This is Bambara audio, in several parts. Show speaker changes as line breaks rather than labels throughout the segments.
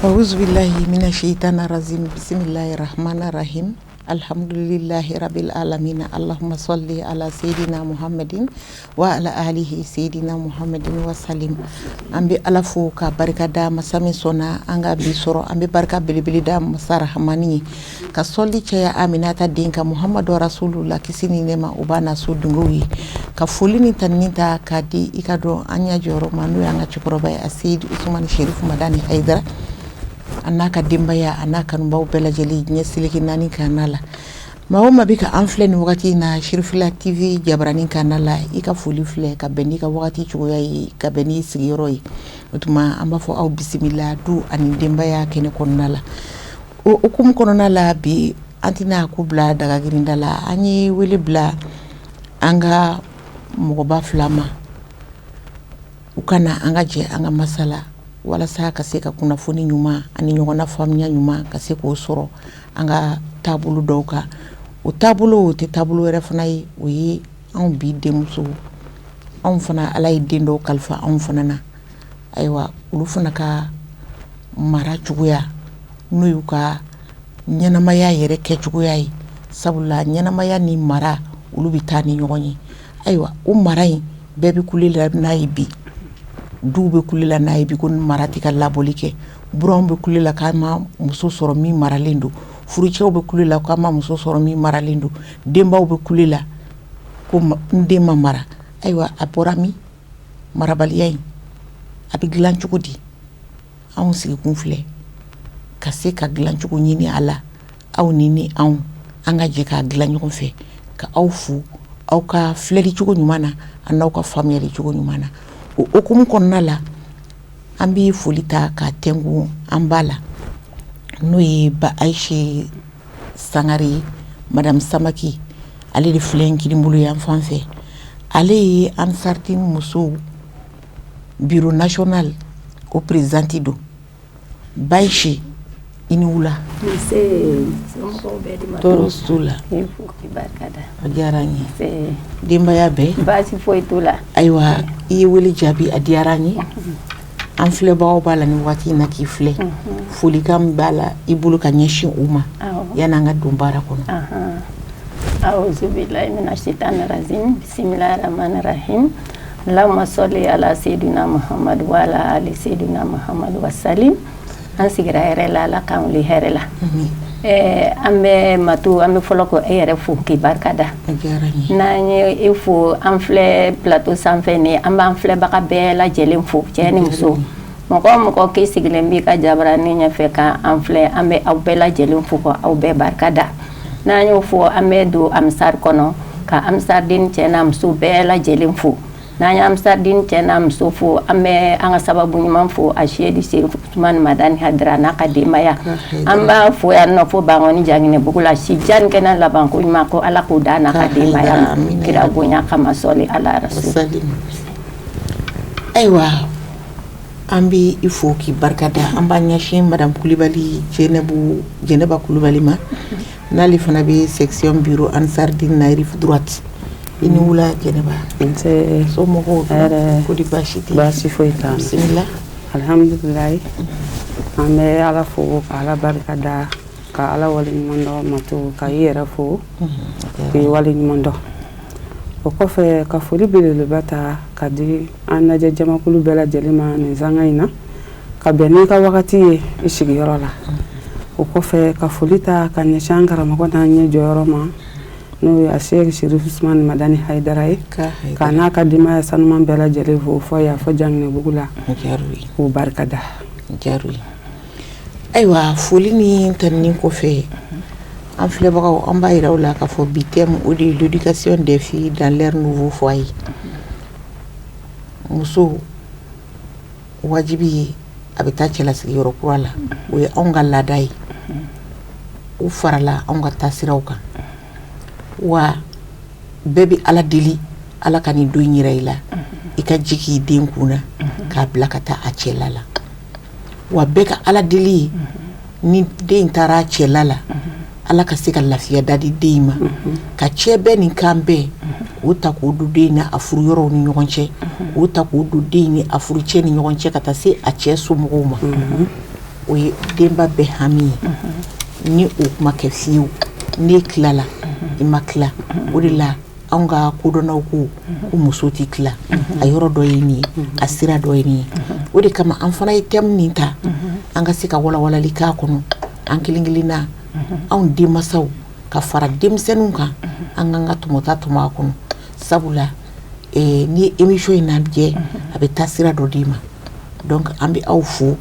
أعوذ بالله من الشيطان الرجيم بسم الله الرحمن الرحيم الحمد لله رب العالمين اللهم صل على سيدنا محمد وعلى آله سيدنا محمد وسلم أمبي ألفو كبركة دام سامي سونا أنغا بيسورو أمبي بركة بلي دام سارحماني كصلي تيا آميناتا دينك محمد ورسول الله كسيني نما أبانا سودنغوي كفوليني تنينتا كادي إكادو أنيا جورو مانو يانغا چكروباي أسيد عثمان شريف مداني حيدر anaka dimbaya anaka numbau bela jeli nyesiliki nani kanala maoma bika anfle ni wakati na Shirifula TV jabrani kanala ika fulifle ka benika wakati chugoya ka beni sigiroi utuma ambafo au bisimila du ani dimbaya kene konala okum konala bi antina kubla daga girindala anyi wili bla anga mogoba flama ukana anga je anga masala wala sa kaseka kuna funi nyuma ani nyogona famnya nyuma kaseka osoro anga tabulu doka o tabulu te tabulu wera fanai wi an bi demuso an fana alay dendo kalfa an fana na aywa ulu fana ka mara chuguya nuyuka nyanamaya yere ke chuguya yi sabula nyanamaya ni mara ulu bitani nyogonyi aywa marai bebi kulila na ibi dube kulila na ibi kun marati ka labolike buron be kulila kama muso soro mi maralindo furuche be kulila kama muso soro mi maralindo demba be kulila ko ndema mara aywa aporami marabaliyai abi glanchuko di awon sigi kunfle kase ka glanchuko nyini ala aw nini aw anga je ka glanchuko fe ka awfu aw ka fleri chuko nyumana anaw ka family chuko nyumana okumu konnala ambi fulita ka tengu ambala noyi ba Aisha Sangari madame Samaki ale de flenki di mbulu ya fanfe ale ansartin muso bureau national au présidentido Baishi inula torostula adiarani dimbaya be
basi foitula
aywa i weli jabi adiarani an filɛ bawo bala ni wati na ki filɛ foli kam bala i bolo ka ɲɛsin u ma yana an ka don baara kɔnɔ
a'udhu billahi minash shaitanir rajim bismillahir rahmanir rahim Allahumma salli ala sayyidina Muhammad wa ala ali sayyidina Muhammad wa sallim an sigira yɛrɛ la ala kan wuli hɛrɛ la an bɛ matu an bɛ fɔlɔ ko e yɛrɛ fo k'i barikada n'an ye e fo an filɛ plateau sanfɛ ni an b'an filɛbaga bɛɛ lajɛlen fo cɛ ni muso mɔgɔ o mɔgɔ k'i sigilen b'i ka jabarani ɲɛfɛ ka an filɛ an bɛ aw bɛɛ lajɛlen fo ka aw bɛɛ barikada n'an y'o fo an bɛ don amisari kɔnɔ ka amisariden cɛ n'a muso bɛɛ lajɛlen fo n'an y'an amisariden cɛ n'a muso fo an bɛ an ka sababu ɲuman fo a Seydi Serifu Usmani Madani Hadara n'a ka denbaya an b'a fo yan nɔ fo Bangoni Janginɛbugu la si jan kɛnɛ laban ko ɲuman ko ala k'o da n'a ka denbaya kira bonya kama sɔli ala rasul
aywa an bɛ i fo k'i barikada an b'a ɲɛsin madame Kulibali Jɛnɛba Kulibali ma n'ale fana bɛ section bureau ansardine na rive droite ini wula Jɛnɛba so mɔgɔw ko di baasi tɛ
baasi foyi t'a
bisimila
alhamdulillah an bɛ ala fo ka ala barikada ka ala wale ɲuman dɔn mato ka i yɛrɛ fo k'i wale ɲuman dɔn o kɔfɛ ka foli belebeleba ta ka di an lajɛ jamakulu bɛɛ lajɛlen ma nin sanga in na ka bɛn n'i ka wagati ye i sigiyɔrɔ la o kɔfɛ ka foli ta ka ɲɛsin an karamɔgɔ n'an ɲɛ jɔyɔrɔ ma n'o ye a Seydi Serifu Usmani Madani Haidara ye ka n'a ka denbaya sanuman bɛɛ lajɛlen fo fɔ yan fɔ Janginɛbugu la k'u barikada
aywa foli ni tanni kɔfɛ an filɛbagaw an b'a yira u la k'a fɔ bi thème o de l'éducation des filles dans leur nouveau foyer muso wajibi ye a bɛ taa cɛlasigiyɔrɔ kura la o ye anw ka laada ye u farala anw ka taasiraw kan wa bɛɛ bɛ ala deli ala ka nin don yira i la i ka jigi i den kunna k'a bila ka taa a cɛla la wa bɛɛ ka ala deli ye ni den taara a cɛla la ala ka se ka lafiya da di den ma ka cɛ bɛɛ nin kan bɛɛ o ta k'o don den na a furu yɔrɔw ni ɲɔgɔn cɛ o ta k'o don den ni a furu cɛ ni ɲɔgɔn cɛ ka taa se a cɛ somɔgɔw ma o ye denba bɛɛ hami ye ni o kuma kɛ fiyewu n'i tilala i ma tila o de la anw ka kodɔnnaw ko ko muso tɛ tila a yɔrɔ dɔ ye nin ye a sira dɔ ye nin ye o de kama an fana ye thème nin ta an ka se ka walawalali k'a kɔnɔ an kelen kelenna anw denmasaw ka fara denmisɛnninw kan an k'an ka tɔmɔta tɔmɔ a kɔnɔ sabula ni émission in na jɛ a bɛ taa sira dɔ d'i ma donc an bɛ aw fo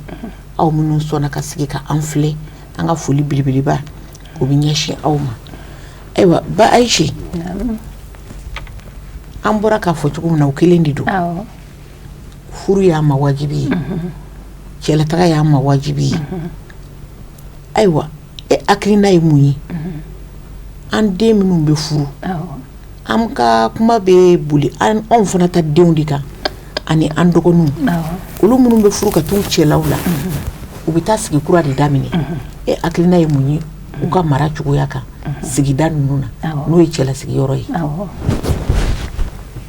aw minnu sɔnna ka sigi ka an filɛ an ka foli belebeleba o bɛ ɲɛsin aw ma ayiwa ba Ayise an bɔra k'a fɔ cogo min na o kelen de don furu y'a ma wajibi ye cɛlataga y'a ma wajibi ye ayiwa e hakilina ye mun ye an den minnu bɛ furu an ka kuma bɛ boli anw fana ta denw de kan ani an dɔgɔninw olu minnu bɛ furu ka t'u cɛlaw la u bɛ taa sigi kura de daminɛ e hakilina ye mun ye u ka mara cogoya kan sigida ninnu na n'o ye cɛlasigiyɔrɔ ye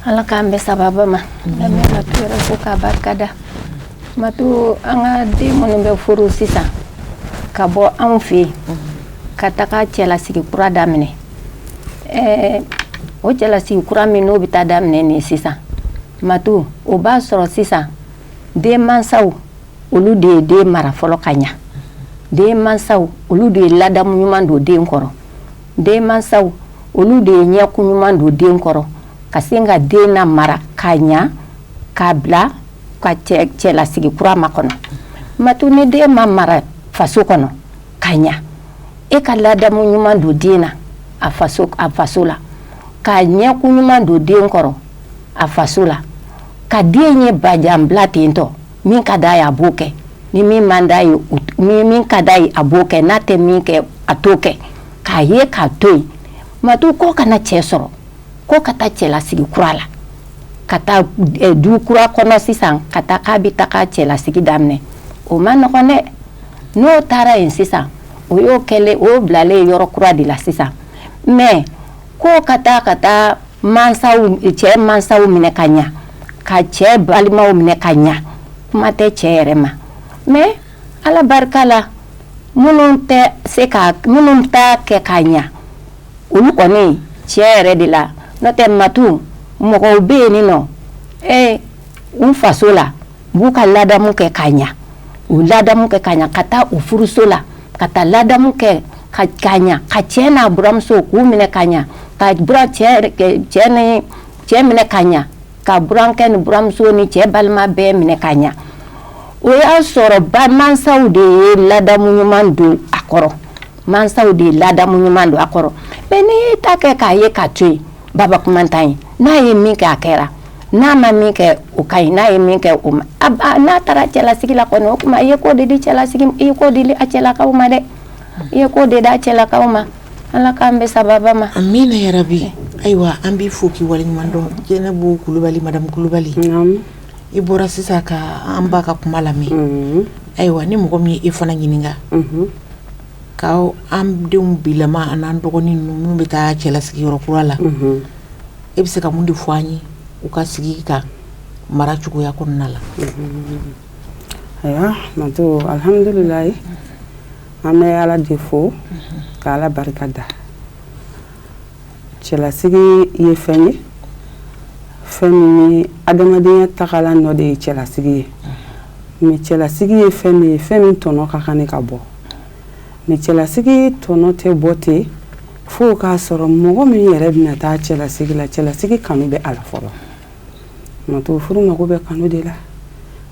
Ala k'an bɛ sababa ma lamɛn ka to yɛrɛ fo k'a barika da matu an ka den minnu bɛ furu sisan ka bɔ anw fɛ yen ka taga cɛlasigi kura daminɛ o cɛlasigi kura min n'o bɛ taa daminɛ nin sisan matu o b'a sɔrɔ sisan den mansaw olu de ye den mara fɔlɔ ka ɲa den mansaw olu de ye ladamu ɲuman don den kɔrɔ den mansaw olu de ye ɲɛkun ɲuman don den kɔrɔ ka sen ka den na mara ka ɲa k'a bila ka cɛlasigi kura ma kɔnɔ matu ni den ma mara faso kɔnɔ ka ɲa e ka ladamu ɲuman don den na a faso la ka ɲɛkun ɲuman don den kɔrɔ a faso la ka den ye bajanbila ten tɔ min ka d'a ye a b'o kɛ ni min man d'a ye min ka d'a ye a b'o kɛ n'a tɛ min kɛ a t'o kɛ k'a ye k'a to yen matu ko kana cɛ sɔrɔ ko ka taa cɛlasigi kura la ka taa du kura kɔnɔ sisan ka taa k'a bɛ taga cɛlasigi daminɛ o ma nɔgɔn dɛ n'o taara yen sisan o y'o kɛlen o bilalen yɔrɔ kura de la sisan mais ko ka taa cɛ mansaw minɛ ka ɲa ka cɛ balimaw minɛ ka ɲa kuma tɛ cɛ yɛrɛ ma mais Ala barika la minnu t'a kɛ ka ɲa olu kɔni cɛ yɛrɛ de la n'o tɛ matu mɔgɔw bɛ yen nɔ u faso la b'u ka ladamu kɛ ka ɲa u ladamu kɛ ka ɲa ka taa u furuso la ka taa ladamu kɛ ka ɲa ka cɛ n'a buramuso k'u minɛ ka ɲa ka cɛ minɛ ka ɲa ka burankɛ ni buramuso ni cɛ balima bɛɛ minɛ ka ɲa o y'a sɔrɔ mansaw de ye ladamu ɲuman don a kɔrɔ mansaw de ye ladamu ɲuman don a kɔrɔ mais n'i ta kɛ k'a ye ka to yen baba kuma t'an ye n'a ye min kɛ a kɛra n'a ma min kɛ o ka ɲi n'a ye min kɛ o ma n'a taara cɛlasigi la kɔni o kuma i ye ko de di cɛlasigi i ye ko di a cɛlakaw ma dɛ i ye ko de di a cɛlakaw ma Ala k'an bɛ sababa ma
amina yarabi ayiwa an b'i fo k'i waleɲuman dɔn Jɛnɛbu Kulubali Madamu Kulubali i bɔra sisan ka an ba ka kuma lamɛn ayiwa ni mɔgɔ min ye e fana ɲininka k'aw an denw bilama an'an dɔgɔnin ninnu minnu bɛ taa cɛlasigiyɔrɔ kura la e bɛ se ka mun de fɔ an ye u ka sigi ka mara cogoya kɔnɔna la
ayiwa matu alhamdulilayi an bɛ Ala de fo ka Ala barika da cɛlasigi ye fɛn ye fɛn min ye adamadenya tagalan dɔ de ye cɛlasigi ye mais cɛlasigi ye fɛn min ye fɛn min tɔnɔ ka kan ka bɔ mais cɛlasigi tɔnɔ tɛ bɔ ten fo k'a sɔrɔ mɔgɔ min yɛrɛ bɛna taa cɛlasigi la cɛlasigi kanu bɛ a la fɔlɔ matu furu mago bɛ kanu de la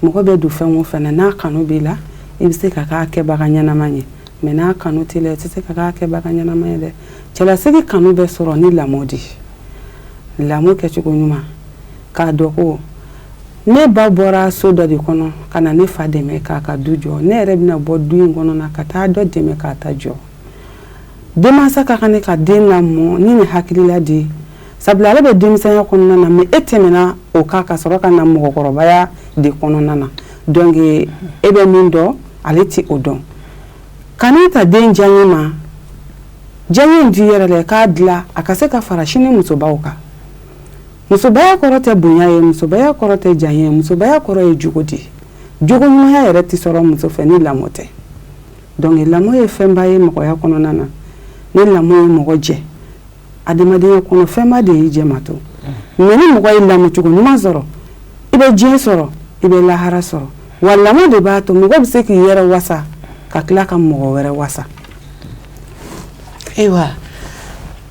mɔgɔ bɛ don fɛn o fɛn na n'a kanu b'i la i bɛ se ka k'a kɛbaga ɲɛnama ye mais n'a kanu t'i la i tɛ se ka k'a kɛbaga ɲɛnama ye dɛ cɛlasigi kanu bɛ sɔrɔ ni lamɔ de ye lamɔ kɛcogo ɲuman k'a dɔn ko ne ba bɔra so dɔ de kɔnɔ ka na ne fa dɛmɛ k'a ka du jɔ ne yɛrɛ bɛna bɔ du in kɔnɔ na ka taa dɔ dɛmɛ k'a ta jɔ denmansa ka kan ne ka den lamɔ ni nin hakilila de sabula ale bɛ denmisɛnya kɔnɔna na mais e tɛmɛna o kan ka sɔrɔ ka na mɔgɔkɔrɔbaya de kɔnɔna na donc e bɛ min dɔn ale ti o dɔn kan'i ta den diyaɲɛ ma diyaɲɛ in di yɛrɛ la k'a dilan a ka se ka fara sini musobaw kan musobaya kɔrɔ tɛ bonya ye musobaya kɔrɔ tɛ diyaɲɛ ye musobaya kɔrɔ ye jogo de jogo ɲumanya yɛrɛ tɛ sɔrɔ muso fɛ ni lamɔ tɛ donc lamɔ ye fɛnba ye mɔgɔya kɔnɔna na ni lamɔ ye mɔgɔ jɛ adamadenya kɔnɔ fɛnba de y'i jɛ Mato mais ni mɔgɔ ye lamɔ cogo ɲuman sɔrɔ i bɛ diɲɛ sɔrɔ i bɛ lahara sɔrɔ wa lamɔ de b'a to mɔgɔ bɛ se k'i yɛrɛ wasa ka tila ka mɔgɔ wɛrɛ wasa.
Ayiwa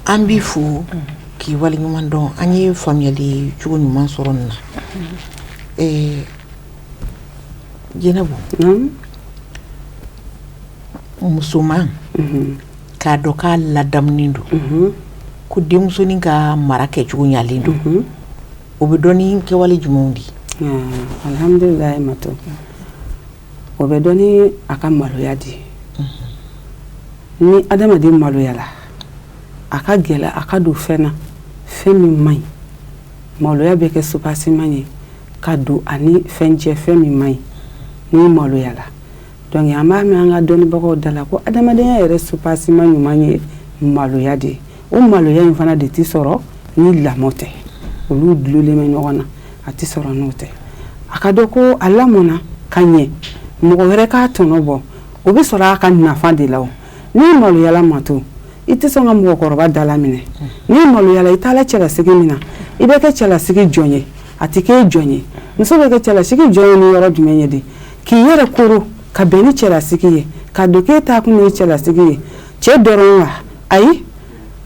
an b'i fo k'i waleɲuman dɔn an ye faamuyali cogo ɲuman sɔrɔ nin na Jɛnɛbu musoman k'a dɔn k'a ladamunen don ko denmusonin ka mara kɛcogo ɲalen don o bɛ dɔn ni kɛwale jumɛnw di?
Alhamdulilayi Mato o bɛ dɔn ni a ka maloya di ni adamaden maloyala a ka gɛlɛ a ka don fɛn na fɛn min man ɲi maloya bɛ kɛ supasiman ye ka don ani fɛn jɛ fɛn min man ɲi ni maloyala donc an b'a mɛn an ka dɔnnibagaw da la ko adamadenya yɛrɛ supasiman ɲuman ye maloya de ye o maloya in fana de tɛ sɔrɔ ni lamɔ tɛ olu dulolen bɛ ɲɔgɔn na a tɛ sɔrɔ n'o tɛ a ka dɔn ko a lamɔna ka ɲɛ mɔgɔ wɛrɛ k'a tɔnɔ bɔ o bɛ sɔrɔ a ka nafa de la o ni maloyala Mato i tɛ sɔn ka mɔgɔkɔrɔba dala minɛ ni maloyala i taala cɛlasigi min na i bɛ kɛ cɛlasigi jɔn ye a tɛ kɛ jɔn ye muso bɛ kɛ cɛlasigi jɔn ye ni yɔrɔ jumɛn ye de k'i yɛrɛ koro ka bɛn ni cɛlasigi ye ka don k'e taa kun ye cɛlasigi ye cɛ dɔrɔn wa ayi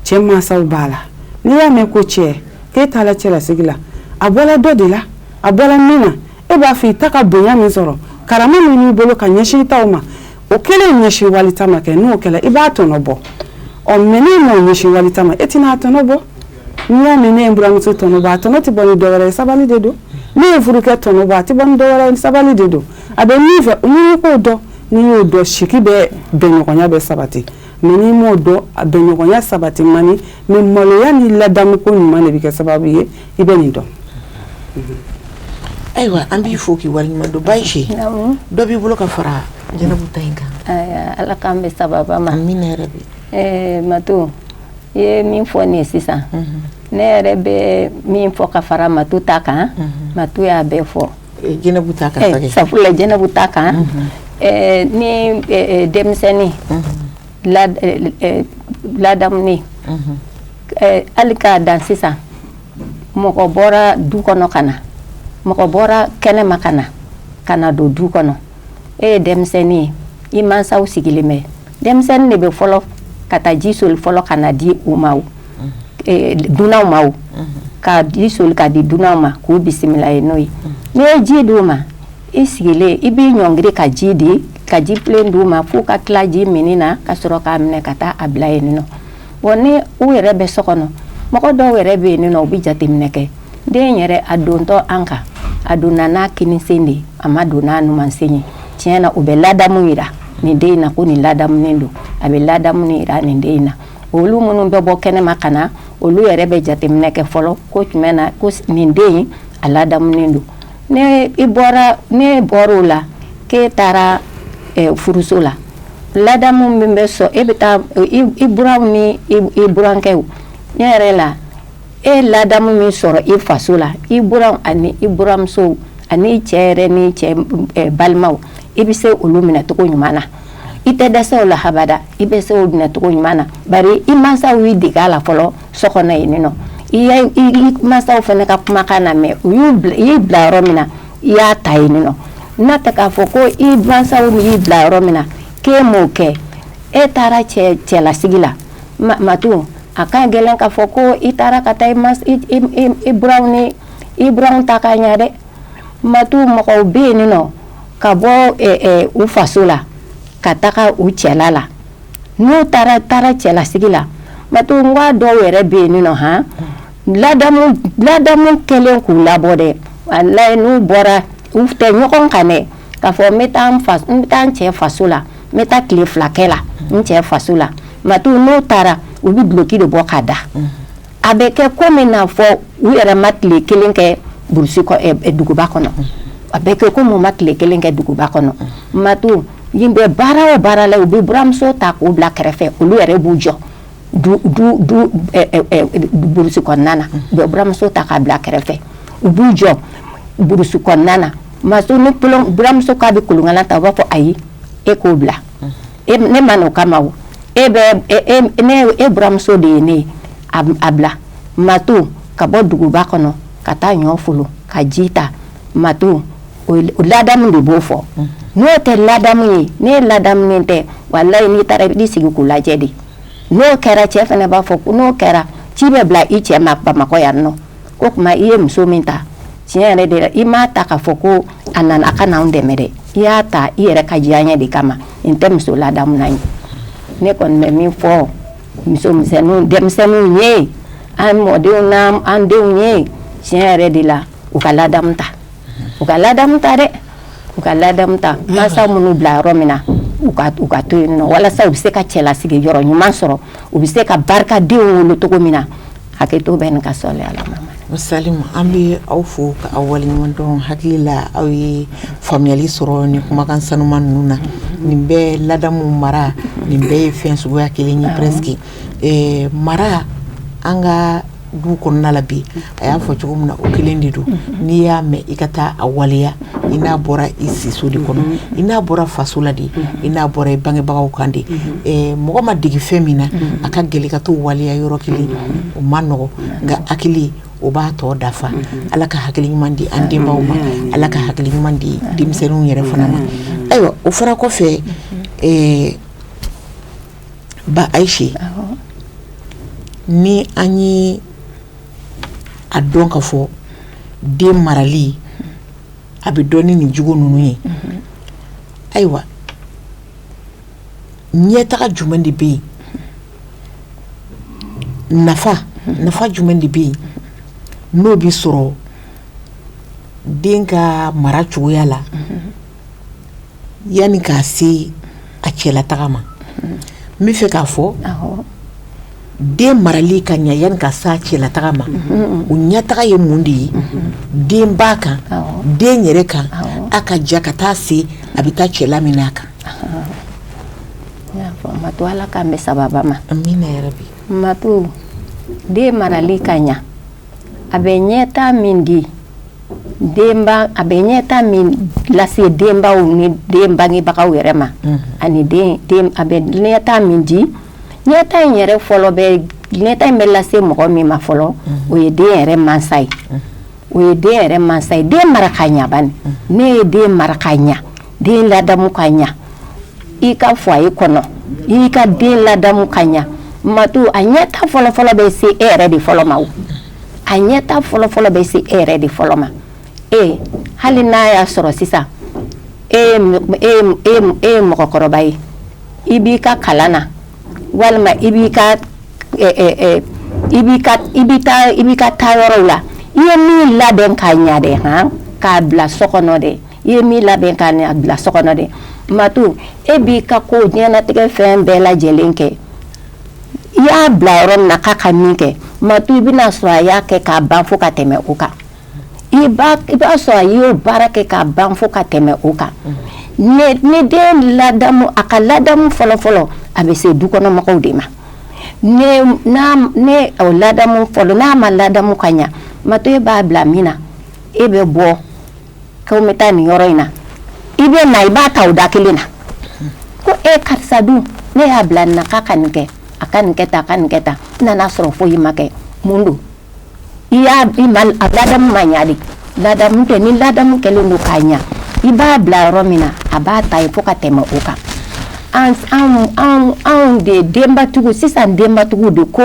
cɛ mansaw b'a la n'i y'a mɛn ko cɛ k'e taala cɛlasigi la a bɔla dɔ de la a bɔla min na e b'a fɔ i ta ka bonya min sɔrɔ karama min b'i bolo ka ɲɛsin taw ma o kelen ɲɛsin walita ma kɛ n'o kɛla i b'a tɔnɔ bɔ mais n'i m'o ɲɛsin walita ma e tɛna tɔnɔ bɔ n'i y'a mɛn ne ye n buramuso tɔnɔ bɔ a tɔnɔ tɛ bɔ ni dɔ wɛrɛ ye sabali de don ne ye furukɛ tɔnɔ bɔ a tɛ bɔ ni dɔ wɛrɛ ye sabali de don a bɛ min fɛ n'i k'o dɔn n'i y'o dɔn sigi bɛ bɛnɲɔgɔnya bɛ sabati mais n'i m'o dɔn a bɛnɲɔgɔnya sabati man di mais maloya ni ladamu ko ɲuman de bɛ kɛ sababu ye i bɛ nin dɔn.
Ayiwa an b'i fo k'i waleɲuman dɔn Bayise dɔ b'i bolo ka fara Jɛnɛbu ta in kan?
Ala k'an bɛ sababa ma.
Amina yɛrɛ bi.
Mato i ye min fɔ nin ye sisan ne yɛrɛ bɛ min fɔ ka fara Mato ta kan Mato y'a bɛɛ fɔ.
Jɛnɛbu ta kan sake.
Sabula Jɛnɛbu ta kan ni denmisɛnnin ladamunen hali k'a dan sisan mɔgɔ bɔra du kɔnɔ ka na mɔgɔ bɔra kɛnɛma ka na don du kɔnɔ e ye denmisɛnnin ye i mansaw sigilen bɛ denmisɛnnin de bɛ fɔlɔ ka taa ji soli fɔlɔ ka na di u ma dunanw ma ka ji soli ka di dunanw ma k'u bisimila ye n'o ye n'i ye ji d'u ma i sigilen i b'i ɲɔngiri ka ji di ka ji pilen d'u ma f'u ka tila ji minni na ka sɔrɔ k'a minɛ ka taa a bila yen nɔ wa ni u yɛrɛ bɛ so kɔnɔ mɔgɔ dɔw yɛrɛ bɛ yen nɔ u bɛ jateminɛ kɛ den yɛrɛ a dontɔ an kan a donna n'a kinisen de a ma don n'a numansen ye tiɲɛ na u bɛ ladamu yira nin den in na ko nin ladamunen don a bɛ ladamu yira nin den in na olu minnu bɛ bɔ kɛnɛma ka na olu yɛrɛ bɛ jateminɛ kɛ fɔlɔ ko jumɛn na ko nin den in a ladamunen don ne bɔra o la k'e taara furuso la ladamu min bɛ sɔn e bɛ taa i buranw ni i burankɛw ne yɛrɛ la e ladamu min sɔrɔ i faso la i buranw ani i buramusow ani i cɛ yɛrɛ ni cɛ balimaw i bɛ se olu minɛ cogo ɲuman na i tɛ dɛsɛ o la habada i bɛ se o minɛ cogo ɲuman na bari i mansaw y'i dege a la fɔlɔ so kɔnɔ yen nɔ i mansaw fana ka kumakan na mɛn u y'i bila yɔrɔ min na i y'a ta yen nɔ n'a tɛ k'a fɔ ko i mansaw y'i bila yɔrɔ min na k'e m'o kɛ e taara cɛlasigi la Mato a ka gɛlɛn k'a fɔ ko i taara ka taa i buranw ta k'a ɲɛ dɛ Mato mɔgɔw bɛ yen nɔ ka bɔ u faso la ka taga u cɛla la n'u taara cɛlasigi la Mato n ka dɔw yɛrɛ bɛ yen nɔ han ladamu kɛlen k'u labɔ dɛ walayi n'u bɔra u tɛ ɲɔgɔn kan dɛ k'a fɔ n bɛ taa n cɛ faso la n bɛ taa tile 2 kɛ la n cɛ faso la Mato n'u taara u bɛ duloki de bɔ ka da a bɛ kɛ komi n'a fɔ u yɛrɛ ma tile 1 kɛ burusi duguba kɔnɔ a bɛ kɛ komi u ma tile 1 kɛ duguba kɔnɔ Mato yen bɛ baara o baara la u bɛ buramuso ta k'u bila kɛrɛfɛ olu yɛrɛ b'u jɔ burusi kɔnɔna na u bɛ buramuso ta k'a bila kɛrɛfɛ u b'u jɔ burusi kɔnɔna na Mato ni buramuso k'a bɛ kolonkala ta u b'a fɔ ayi e k'o bila ne ma n'o kama o e buramuso de ye ne a bila Matu ka bɔ duguba kɔnɔ ka taa ɲɔ folo ka ji ta Matu o ladamu de b'o fɔ n'o tɛ ladamu ye ne ladamunen tɛ walayi n'i taara i sigi k'u lajɛ de n'o kɛra cɛ fana b'a fɔ n'o kɛra ci bɛ bila i cɛ ma Bamakɔ yan nɔ o tuma i ye muso min ta tiɲɛ yɛrɛ de la i m'a ta k'a fɔ ko a nana a ka n'anw dɛmɛ dɛ i y'a ta i yɛrɛ ka diyaɲɛ de kama n tɛ muso ladamu na ye ne kɔni bɛ min fɔ muso misɛnninw denmisɛnninw ye an mɔdenw n'an denw ye tiɲɛ yɛrɛ de la u ka ladamu ta dɛ u ka ladamu ta mansa minnu bila yɔrɔ min na u ka to yen nɔ walasa u bɛ se ka cɛlasigi yɔrɔ ɲuman sɔrɔ u bɛ se ka barikadenw wolo cogo min na hakɛto bɛ nin ka sɔli ala ma.
Salimu an bɛ aw fo ka aw waleɲuman dɔn hakili la aw ye faamuyali sɔrɔ nin kumakan sanuman ninnu na nin bɛɛ ladamu mara nin bɛɛ ye fɛn suguya kelen ye presque mara an ka du kɔnɔna la bi a y'a fɔ cogo min na o kelen de don n'i y'a mɛn i ka taa a waleya i n'a bɔra i siso de kɔnɔ i n'a bɔra faso la de i n'a bɔra i bangebagaw kan de mɔgɔ ma degi fɛn min na a ka gɛlɛ ka t'o waleya yɔrɔ kelen o ma nɔgɔ nka hakili o b'a tɔ dafa ala ka hakili ɲuman di an denbaw ma ala ka hakili ɲuman di denmisɛnninw yɛrɛ fana ma ayiwa o fara kɔfɛ ba Ayise ni an ye a dɔn ka fɔ den marali a bɛ dɔn ni nin jogo ninnu ye ayiwa ɲɛtaga jumɛn de bɛ yen nafa jumɛn de bɛ yen n'o bɛ sɔrɔ den ka mara cogoya la yanni k'a se a cɛlataga ma n bɛ fɛ k'a fɔ den marali ka ɲɛ yanni ka se a cɛlataga ma o ɲɛtaga ye mun de ye den b'a kan den yɛrɛ kan a ka ja ka taa se a bɛ taa cɛla min n'a kan.
Matu ala k'an bɛ sababa ma.
Amina yarabi.
Matu den marali ka ɲɛ a bɛ ɲɛta min di denba a bɛ ɲɛta min lase denbaw ni den bangebagaw yɛrɛ ma ani den a bɛ ɲɛta min di ɲɛta in yɛrɛ fɔlɔ ɲɛta in bɛ lase mɔgɔ min ma fɔlɔ o ye den yɛrɛ mansa ye den mara ka ɲɛ bani ne ye den mara ka ɲɛ den ladamu ka ɲɛ i ka foyer kɔnɔ i ka den ladamu ka ɲɛ Matu a ɲɛta fɔlɔ bɛ se e yɛrɛ de fɔlɔ ma a ɲɛta fɔlɔ bɛ se e yɛrɛ de fɔlɔ ma hali n'a y'a sɔrɔ sisan e ye mɔgɔkɔrɔba ye i b'i ka kalan na walima i b'i ka taa yɔrɔw la i ye min labɛn k'a ɲɛ dɛ k'a bila so kɔnɔ dɛ i ye min labɛn k'a bila so kɔnɔ dɛ Matu e b'i ka ko diɲɛlatigɛ fɛn bɛɛ lajɛlen kɛ i y'a bila yɔrɔ min na k'a ka min kɛ Matu i bɛna sɔrɔ a y'a kɛ k'a ban fo ka tɛmɛ o kan i b'a sɔrɔ a y'o baara kɛ k'a ban fo ka tɛmɛ o kan ni den ladamu a ka ladamu fɔlɔ a bɛ se dukɔnɔmɔgɔw de ma ne o ladamu fɔlɔ n'a ma ladamu ka ɲɛ Matu e b'a bila min na e bɛ bɔ k'aw bɛ taa nin yɔrɔ in na i bɛ na i b'a ta o da kelen na ko karisa dun ne y'a bila nin na k'a ka nin kɛ a ka nin kɛ tan n nana sɔrɔ foyi ma kɛ mun don a ladamu ma ɲɛ de ladamu tɛ ni ladamu kɛlen don k'a ɲɛ i b'a bila yɔrɔ min na a b'a ta ye fo ka tɛmɛ o kan anw de denbatigiw sisan denbatigiw de ko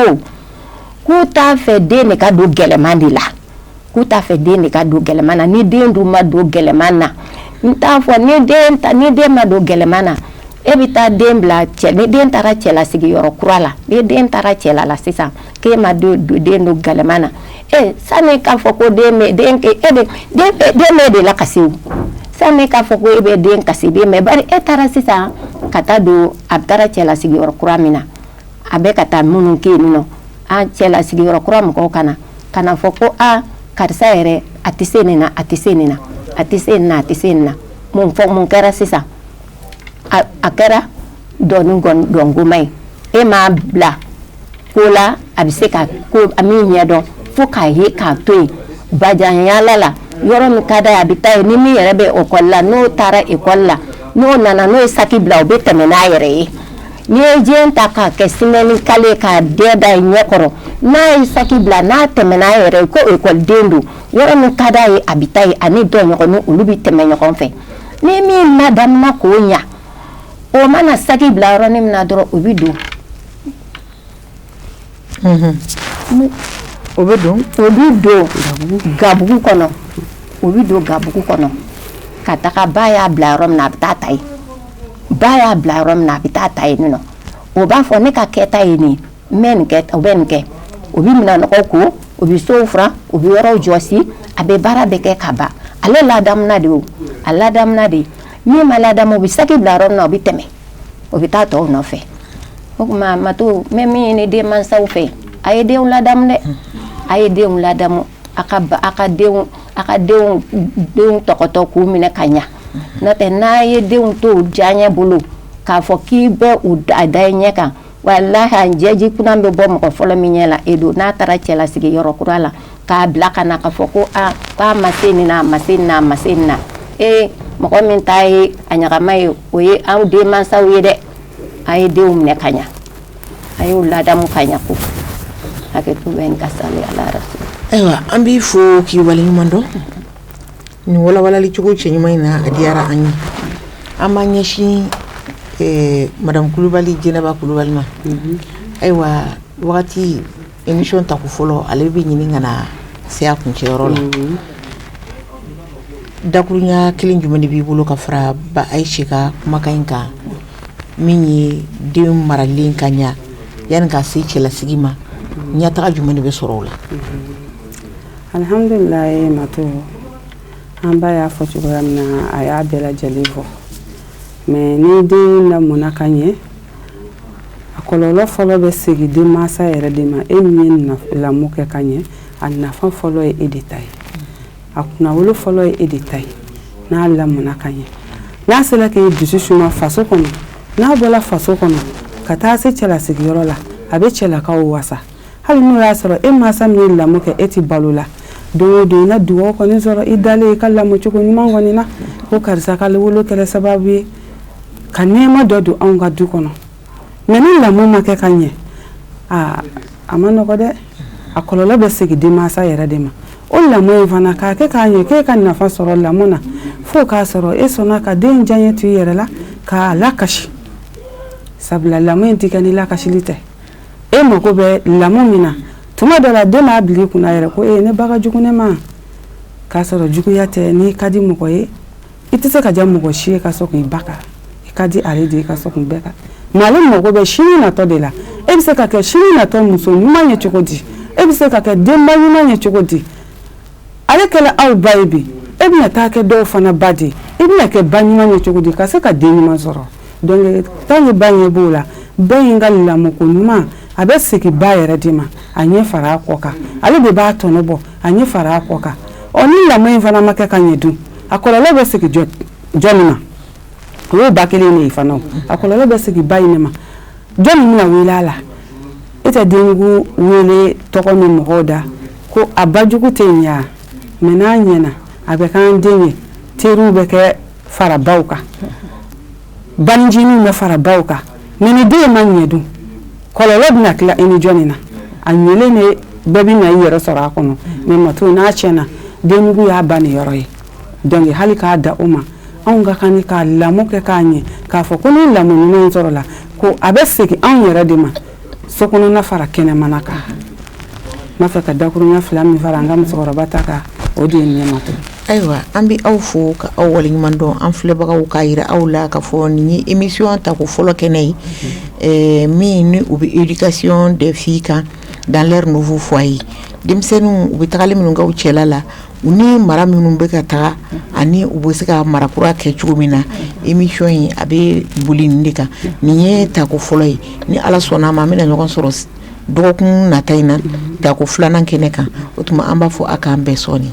k'u t'a fɛ den de ka don gɛlɛman de la ni den dun ma don gɛlɛman na n t'a fɔ ni den ma don gɛlɛman na e bɛ taa den bila ni den taara cɛlasigiyɔrɔ kura la ni den taara cɛla la sisan k'e ma don den don gɛlɛman na sani k'a fɔ ko den bɛ de la kasi o sani k'a fɔ ko e bɛ den kasi mɛ bari e taara sisan ka taa don a taara cɛlasigiyɔrɔ kura min na a bɛ ka taa minnu kɛ yen nɔ cɛlasigiyɔrɔ kura mɔgɔw kana fɔ ko karisa yɛrɛ a tɛ se nin na mun kɛra sisan a kɛra dɔngoma ye e m'a bila ko la a bɛ se ka ko min ɲɛdɔn fo k'a ye k'a to yen bajanyala la yɔrɔ min ka d'a ye a bɛ taa ye ni min yɛrɛ bɛ ekɔli la n'o taara ekɔli la n'o nana n'o ye saki bila o bɛ tɛmɛ n'a yɛrɛ ye n'i ye diɲɛ ta k'a kɛ simɛni kale k'a den da ɲɛ kɔrɔ n'a ye saki bila n'a tɛmɛna yɛrɛ ko ekɔliden don yɔrɔ min ka d'a ye a bɛ taa ye ani dɔnɲɔgɔnnin olu bɛ tɛmɛ ɲɔgɔn fɛ ni min ladamunna k'o ɲa o mana saki bila yɔrɔnin min na dɔrɔn o bɛ don
o bɛ don
gabugu kɔnɔ o bɛ don gabugu kɔnɔ ka taga ba y'a bila yɔrɔ min na a bɛ taa ta ye ba y'a bila yɔrɔ min na a bɛ taa ta ye nin nɔ o b'a fɔ ne ka kɛta ye nin n bɛ nin kɛ o bɛ nin kɛ o bɛ minɛnɔgɔ ko o bɛ sow furan o bɛ yɔrɔw jɔsi a bɛ baara bɛɛ kɛ ka ban ale ladamunna de o a ladamunna de min ma ladamu o bɛ saki bila yɔrɔ min na o bɛ tɛmɛ o bɛ taa tɔw nɔfɛ o tuma Matu n bɛ min ɲini denmansaw fɛ a ye denw ladamu dɛ a ye denw ladamu a ka denw tɔgɔtɔ k'u minɛ ka ɲa n'o tɛ n'a ye denw to u diyaɲɛ bolo k'a fɔ k'i bɛ a da i ɲɛ kan walahi jɛji kunan bɛ bɔ mɔgɔ fɔlɔ min ɲɛ la Edo n'a taara cɛlasigi yɔrɔ kura la k'a bila ka na k'a fɔ ko k'a ma se nin na a ma se nin na a ma se nin na mɔgɔ min ta ye a ɲagama ye o ye anw denmansaw ye dɛ a ye denw minɛ ka ɲa a y'u ladamu ka ɲa ko hakɛto bɛ nin ka sali ala rasul
ayiwa an b'i fo k'i waleɲuman dɔn nin walawalali cogo cɛɲuman in na a diyara an ye an b'an ɲɛsin Madame Kulibali Jɛnɛba Kulibali ma ayiwa wagati émission ta ko fɔlɔ ale bɛ ɲini ka na se a kuncɛyɔrɔ la dakuruɲa kelen jumɛn de b'i bolo ka fara ba Ayise ka kumakan in kan min ye den maralen ka ɲa yanni ka se cɛlasigi ma ɲɛtaga jumɛn de bɛ sɔrɔ o la
alhamdulilayi Matu an ba y'a fɔ cogoya min na a y'a bɛɛ lajɛlen fɔ mais ni den lamɔna ka ɲɛ a kɔlɔlɔ fɔlɔ bɛ segin denmansa yɛrɛ de ma e min ye lamɔ kɛ ka ɲɛ a nafa fɔlɔ ye e de ta ye a kunnawolo fɔlɔ ye e de ta ye n'a lamɔna ka ɲɛ n'a sera k'e dusu suma faso kɔnɔ n'a bɔra faso kɔnɔ ka taa se cɛlasigiyɔrɔ la a bɛ cɛlakaw wasa hali n'o y'a sɔrɔ e mansa min ye lamɔ kɛ e tɛ balo la don o don i na dugawu kɔni sɔrɔ i dalen i ka lamɔcogo ɲuman kɔni na ko karisa k'ale wolo kɛra sababu ye ka nɛɛma dɔ don anw ka du kɔnɔ mais ni lamɔ ma kɛ ka ɲɛ a ma nɔgɔ dɛ a kɔlɔlɔ bɛ segin denmansa yɛrɛ de ma o lamɔ in fana k'a kɛ k'a ɲɛ k'e ka nafa sɔrɔ lamɔ na fo k'a sɔrɔ e sɔnna ka den diyaɲɛ to i yɛrɛ la k'a lakasi sabula lamɔ in tɛ kɛ ni lakasili tɛ e mago bɛ lamɔ min na tuma dɔ la den b'a bila i kunna yɛrɛ ko ne ba ka jugu ne ma k'a sɔrɔ juguya tɛ n'i ka di mɔgɔ ye i tɛ se ka diya mɔgɔ si ye ka sɔrɔ k'i ba kan i ka di ale de ye ka sɔrɔ k'i bɛɛ kan mais ale mago bɛ sini natɔ de la e bɛ se ka kɛ sini natɔ muso ɲuman ye cogo di e bɛ se ka kɛ denba ɲuman ye cogo di ale kɛla aw ba ye bi e bɛna taa kɛ dɔw fana ba de i bɛna kɛ ba ɲuman ye cogo di ka se ka den ɲuman sɔrɔ donc tant que ba ɲɛ b'o la ba in ka lamɔko ɲuman a bɛ segin ba yɛrɛ de ma a ɲɛ fara a kɔ kan ale de b'a tɔnɔ bɔ a ɲɛ fara a kɔ kan ni lamɔ in fana ma kɛ ka ɲɛ dun a kɔlɔlɔ bɛ segin jɔnni ma o ye ba kelen de ye fana a kɔlɔlɔ bɛ segin ba in de ma jɔnni bɛna wele a la e tɛ denjugu wele tɔgɔ min mɔgɔw da ko a ba jugu tɛ yen ya mais n'a ɲɛna a bɛ k'an den ye teriw bɛ kɛ fara baw kan banijiniw bɛ fara baw kan mais ni den ma ɲɛ dun kɔlɔlɔ bɛna tila i ni jɔnni na a ɲɛlen de bɛɛ bɛ na i yɛrɛ sɔrɔ a kɔnɔ mais Matu n'a tiɲɛna denjugu y'a ba ni yɔrɔ ye donc hali k'a da o ma anw ka kan ka lamɔ kɛ k'a ɲɛ k'a fɔ ko ni lamɔ ɲuman sɔrɔ la ko a bɛ segin anw yɛrɛ de ma so kɔnɔna fara kɛnɛmana kan n b'a fɛ ka dakuruɲa fila min fara an ka musokɔrɔba ta kan o de ye nin ye Matu
ayiwa an bɛ aw fo ka aw waleɲuman dɔn an filɛbagaw k'a yira aw la ka fɔ nin ye émission ta ko fɔlɔ kɛnɛ ye min ni u bɛ éducation des filles kan dans leur nouveau foyer denmisɛnninw u bɛ tagali minnu kɛ u cɛla la u ni mara minnu bɛ ka taga ani u bɛ se ka mara kura kɛ cogo min na émission in a bɛ boli nin de kan nin ye tako fɔlɔ ye ni Ala sɔnna ma an bɛna ɲɔgɔn sɔrɔ dɔgɔkun nata in na tako filanan kɛnɛ kan o tuma an b'a fɔ a k'an bɛɛ sɔni